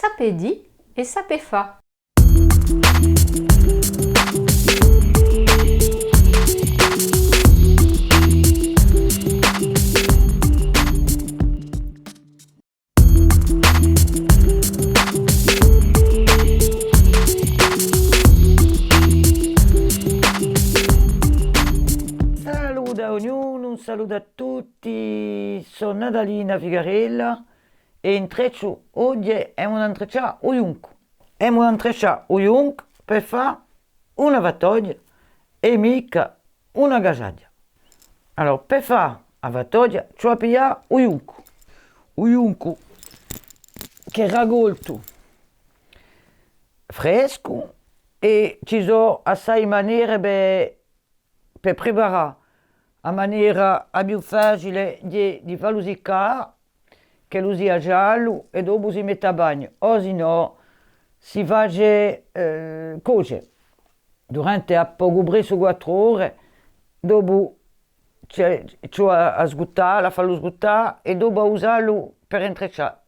sapedi e sapefa. Saluto a ognuno, un saluto a tutti, sono Natalina Figarella e intreccio oggi è un intrecciare ovunque. È un intrecciare ovunque per fare una vatoglia e mica una gasaglia. Allora, per fare la vatoglia ci ho pigliato ovunque che ragolto fresco e ci sono assai maniere per preparare a maniera più facile di farlo seccare, che lo sia giallo e dopo si mette a bagno, o se no si fa cuocere durante a poco presso 4 ore, dopo c'è a sguttare, a farlo sguttare e dopo a usarlo per intrecciare.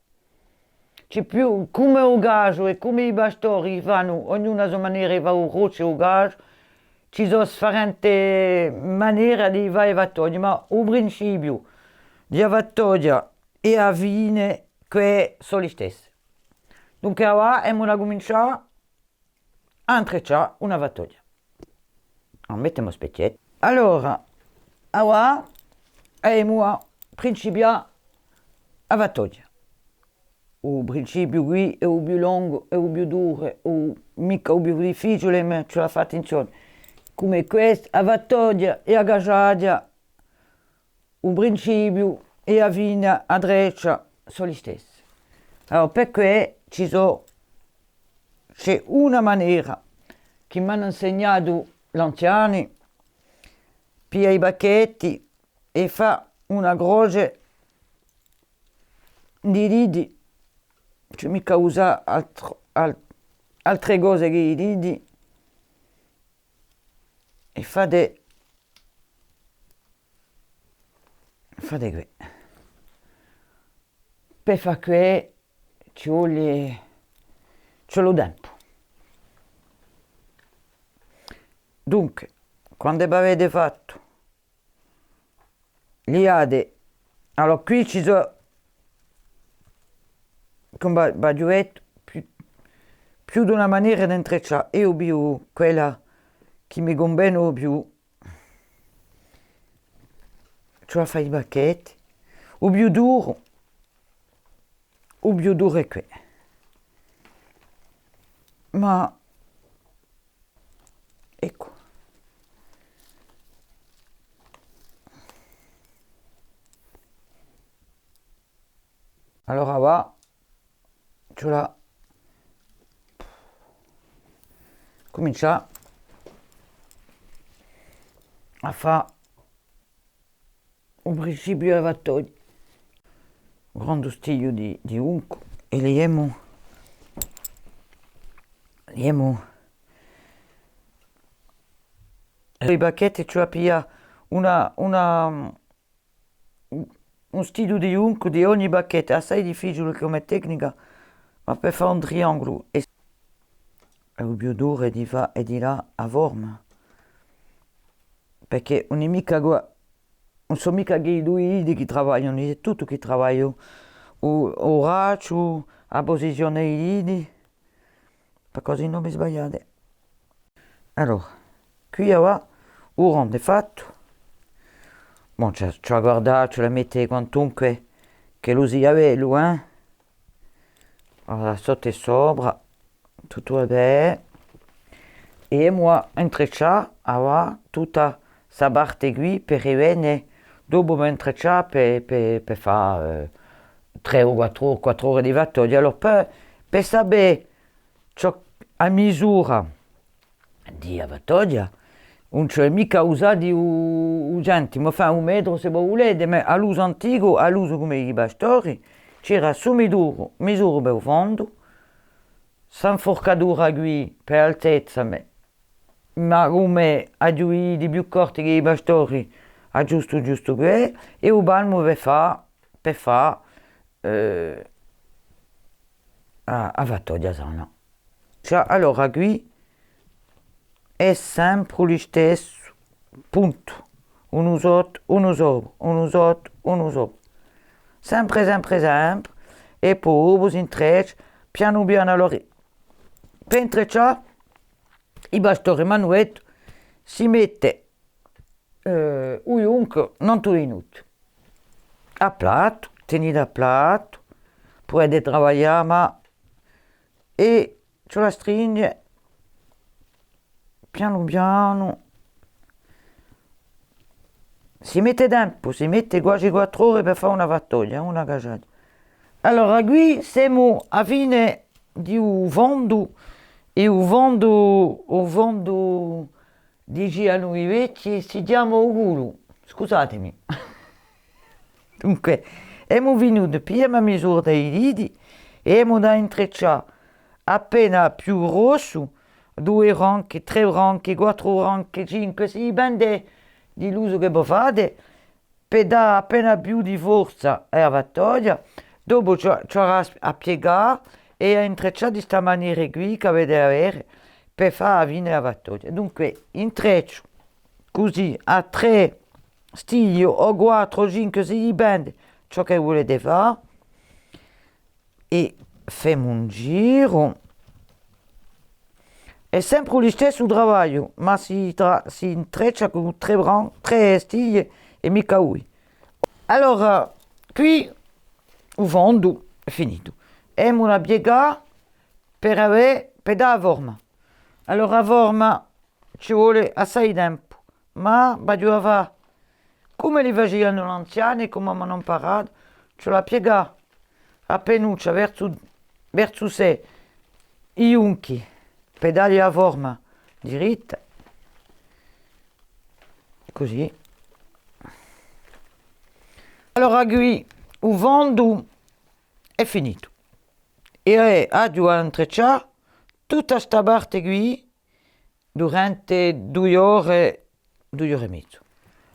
C'è più come il gaggio e come i pastori fanno, ognuno a sua maniera fa il roccio e il gaggio, ci sono differenti maniere di fare vatoglia, ma il principio di vatoglia e a vine che sono le stesse. Dunque ora abbiamo da cominciare a intrecciare una vatoglia. Mettiamo specchietto. Allora, ora abbiamo a principiare a vatoglia. Il principio qui è il più lungo, è il più duro, mica il più difficile, ma ce la fa attenzione. Come questo, a vatoglia e a gasaglia, il principio e a vina a dreccia sono gli stessi. Allora, perché c'è una maniera che mi hanno insegnato gli anziani, pia i bacchetti e fa una croce di ridi, cioè mica usa altre cose che i ridi, e fate qui. Per fare qui ci vuole tempo. Dunque, quando avete fatto li ade, allora qui ci sono con bagiuetto più di una maniera di intrecciare. Io più quella che mi conviene più, cioè fare i bacchetti, o più duro è qui. Ma ecco. Allora va, ce la comincia a fare un principio di vatoglia. Un grande stiglio di unco e li abbiamo i bacchetti, cioè pia un stilo di unco di ogni bacchetto, assai difficile come tecnica, ma per fare un triangolo e il più duro è di fa e di là a forma, perché non sono mica i due che lavorano, è tutto che lavora o raggio, a posizione dei lidi, per così non mi sbagliate. Allora, qui ora il rondo è fatto. Bon, ci ha guardato, ce la mette quantunque che lo sia bello, eh? Allora, sotto e sopra, tutto è bene. E moi intrecciare ora tutta questa parte qui per venire dopo mi intrecciare per fare 3 o 4 ore di vatoglia. Allora, per sapere a misura di vatoglia, non c'è mica usati gente, ma fa 1 metro se volete, ma all'uso antico, all'uso come i pastori, c'era su misura per il fondo, s'inforcatura qui per altezza, ma come a giù di più corti che i pastori, a giusto qui, e il balmo per fare a fatto di sana. Cioè, allora qui è sempre lo stesso punto. Un usotto, un usovo, un usotto, un usovo. Sempre, sempre, sempre. E poi vous intrecci, piano piano. Allora, per intrecciare, il bastone manuetto si mette uiunque, non tutto inutile. A plato, tenete a plato, potete lavorare, ma e ce la stringe piano piano. Si mette tempo, si mette quasi 4 ore per fare una fattoia, una casata. Allora, qui siamo a fine di un fondo, e un fondo dicevano i vecchi, si chiama Ugulu, scusatemi. Dunque, siamo venuti prima misura dei diti e abbiamo da intrecciare appena più rosso, 2 ranchi, 3 ranchi, 4 ranchi, 5, 6 bande di l'uso che fate, per dare appena più di forza alla fattoia, dopo ci a piegare e a intrecciare di questa maniera qui che avete avere per fare fine la fattoia. Dunque, intreccio così a 3 stili o 4, 5, 6 bande, ciò che volete fare, e facciamo un giro. È sempre lo stesso lavoro, ma si intreccia con 3 stili e mica lui. Allora, qui il fondo è finito. Abbiamo una piega per dare forma. Allora, la forma ci vuole assai tempo, ma bisogna fare come li facevano gli anziani, come mi hanno imparato, ce la piega a penuccia verso sé, i unchi, per dargli la forma diritta, così. Allora qui il fondo è finito e devo intrecciare tutta questa parte qui durante 2 ore, 2 ore e mezzo.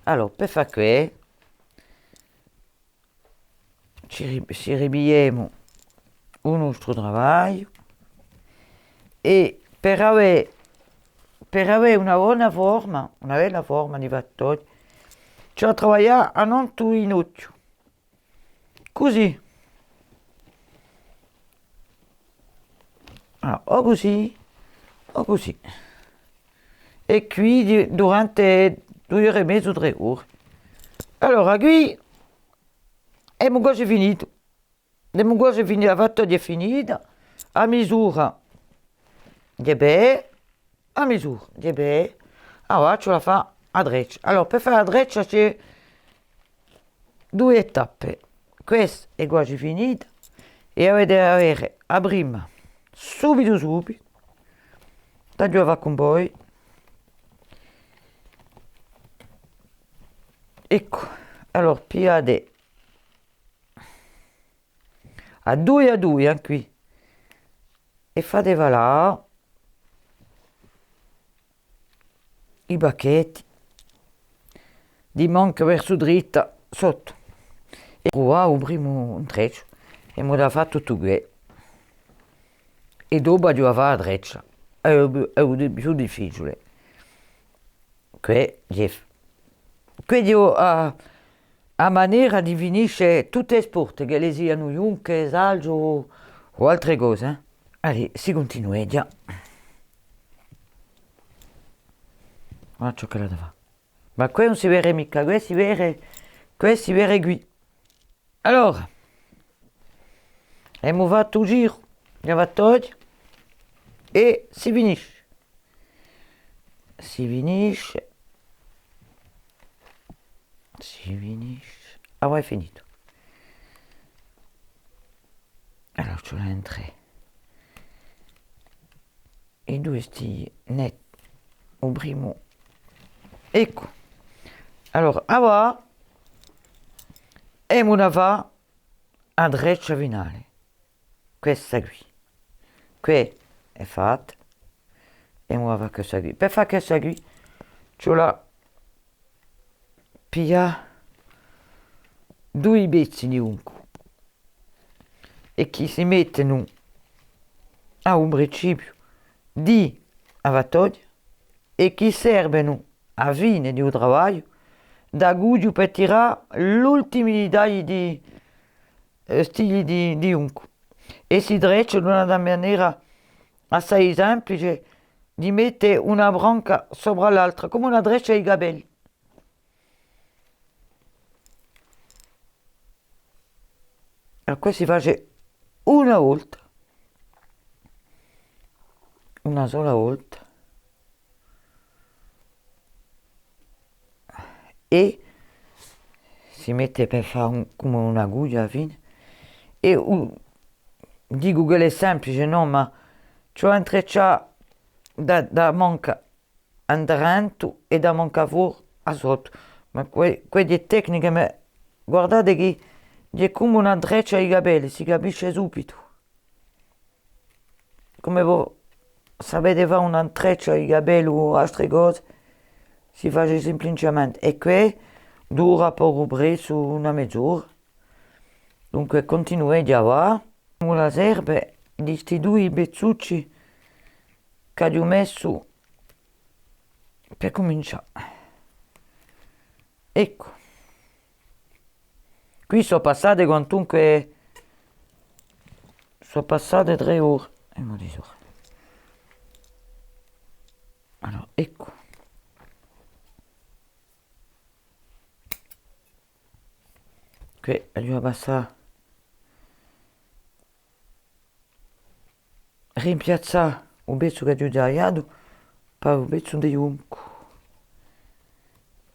Allora, per fare questo ci ribiamo il nostro lavoro e per avere una buona forma, una bella forma di fattoria, ci ho lavorato a non tutto inutile. Così. Allora, o così, o così. E qui durante 2 ore e mezzo, 3 ore. Allora, qui abbiamo quasi finito. Abbiamo quasi finito, la fattoria è finita. A misura di bè, a misura di bè. Allora, ce la fa a dreccia. Allora, per fare la dreccia c'è 2 tappe. Questa è quasi finita e avete avere la prima subito, taglio va con voi. Ecco, allora pigliate a 2 qui e fate là i bacchetti di manca verso dritta sotto. E qua il primo intreccio e mi da fatto tutto qui e dopo devo fare la dreccia è più difficile qui devo a maniera di finire tutte le sporte che le siano iunche, salgio o altre cose. Allora, si continua già. Guarda ciò che la fa. Ma qui non si vede mica, qui si vede qui. Allora, abbiamo fatto un giro di fattoria e si finisce. Si finisce. Ah, è finito. Allora, ce l'ho in 3. I 2 stili netti. Il primo. Ecco. Allora, ora abbiamo da fare a dreccia finale. Questa qui. Qui è fatta. E ora fa questa qui. Per fare questa qui, ce l'ho piglia 2 pezzi di unco e chi si mettono a un principio di avatodia e che servono a fine di un lavoro da guido per tirare l'ultimi dai di stili di unco e si dreccia in una maniera assai semplice di mettere una branca sopra l'altra come una dreccia ai capelli. Allora questo si fa una volta, una sola volta e si mette per fare come una guglia alla fine e dico che è semplice no ma c'ho intrecciato da manca andrento e da manca fuori a sotto ma quelle tecniche ma guardate che è come una treccia ai capelli si capisce subito come voi sapete fare una treccia ai capelli o altre cose si fa semplicemente e qui dura poco presso una mezz'ora dunque continuate a va la serve di sti due pezzucci che ho messo per cominciare ecco qui sono passate quantunque sono passate 3 ore e mo di sopra allora ecco qui devo passare rimpiazzare un pezzo che ho tagliato per un pezzo di unco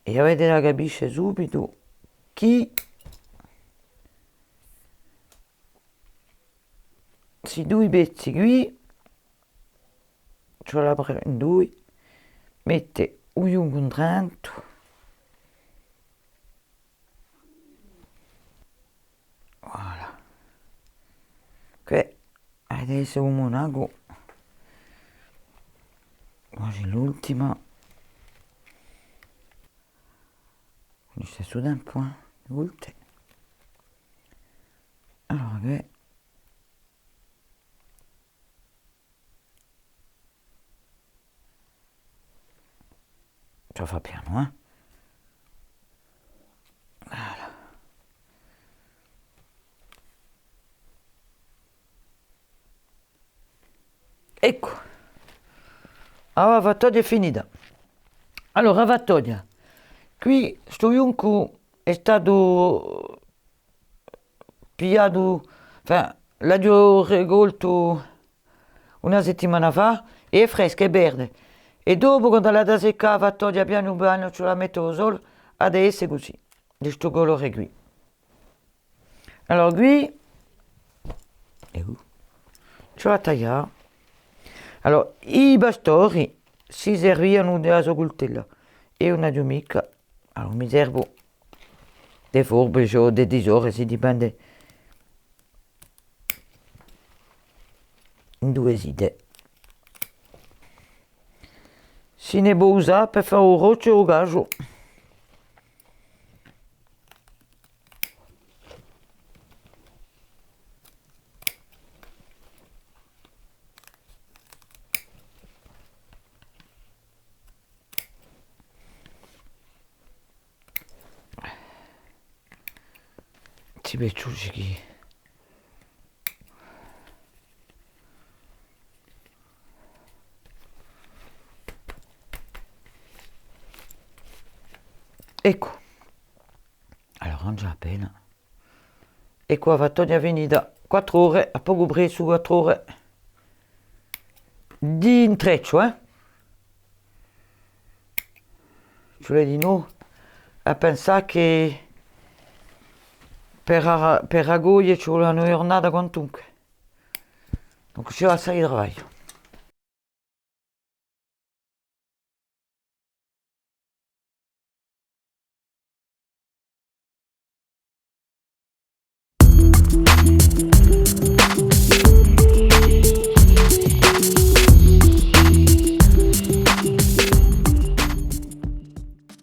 e avete da capisce subito chi questi due pezzi qui ce la prendo in due mette un unco dentro voilà qui adesso un monaco quasi l'ultima quindi sta su da un po' l'ultima allora che ce la fa piano voilà. Ecco la lavatoia è finita allora lavatoia qui sto unco è stato pigliato l'ho regolto una settimana fa e è fresca e verde e dopo quando la da seccare la lavatoia piano piano ce la metto al sole adesso è così di sto colore qui allora qui ce la tagliare allora i bastori si servivano della sua coltella e una giumica allora mi servo dei forbici o dei tisori si dipende in due side si ne può usare per fare un roccio o gaggio si piaciucci chi ecco allora non c'è appena e qua va togliere finita 4 ore a poco preso 4 ore di intreccio cioè di no a pensare che per raggogliere ci vuole una giornata quantunque donc ci va assai di lavoro